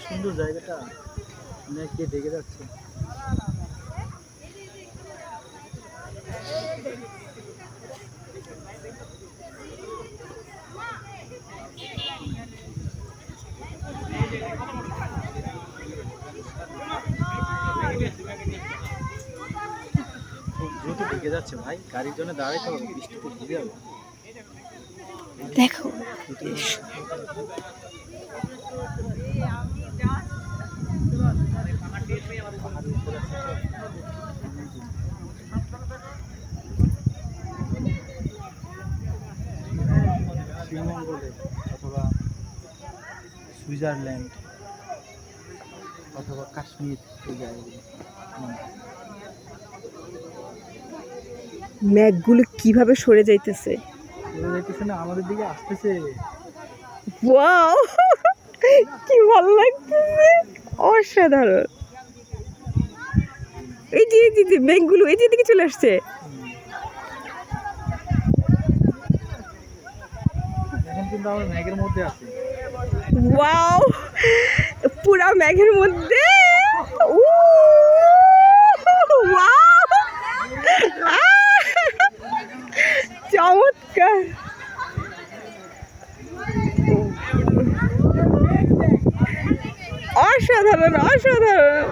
সুন্দর জায়গাটা, মেঘ দিয়ে ঢেকে যাচ্ছে। খুব দ্রুত ঢেকে যাচ্ছে ভাই, গাড়ির জন্য দাঁড়াইতে হবে, বৃষ্টিতে ভিজে যাবে। দেখো শ্রীমঙ্গলে অথবা সুইজারল্যান্ড অথবা কাশ্মীর, এই জায়গাগুলো মেঘগুলো কিভাবে সরে যাইতেছে। যাইতেছে না, আমাদের দিকে আসতেছে। ওয়াও, কি ভালো লাগতেছে, অসাধারণ। এই যে মেঘগুলো এই যে দিকে চলে আসছে। এখন কিন্তু আমরা মেঘের মধ্যে আছি। ওয়াও, পুরা মেঘের মধ্যে। ওয়াও, চমৎকার। অসাধারণ অসাধারণ,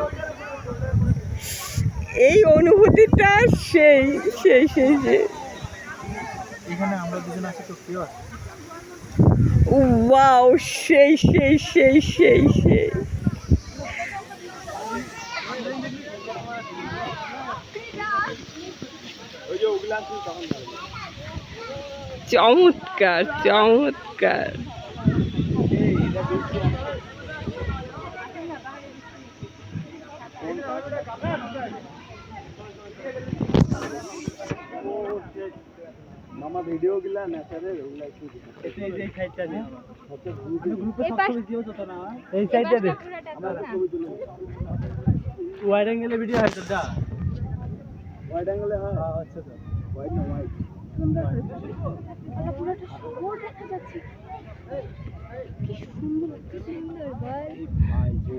এই অনুভূতিটা সেই সেই সেই সেই। এখানে আমরা দুজন আছি, তো কেউ আছে। ওয়াও, সেই সেই সেই সেই সেই। চমৎকার চমৎকার। মামা ভিডিও গুলা ন্যাচারাল ওগুলা একটু এই সাইডটা দে, গ্রুপে সব ছবি দিও তো না, এই সাইডটা দে, আমরা ছবি তুলি। ওয়াইড অ্যাঙ্গেলে ভিডিও হয় তো, দা ওয়াইড অ্যাঙ্গেলে হয়। আচ্ছা তো ওয়াইড না, ওয়াইড সুন্দর, এটা পুরোটা সুন্দর দেখা যাচ্ছে। কি সুন্দর, কি সুন্দর ভাই, ভাই যে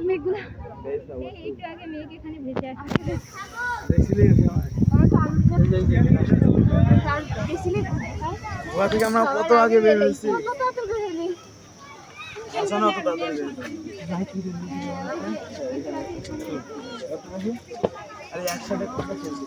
মেঘগুলা এই একটু আগে মেঘ এখানে ভেসে আসছে, দেখছিলি ওয়া থেকে আমরা কত আগে বের হইছি। আচ্ছা না তো দাদা আরে একসাথে কথা চলছে।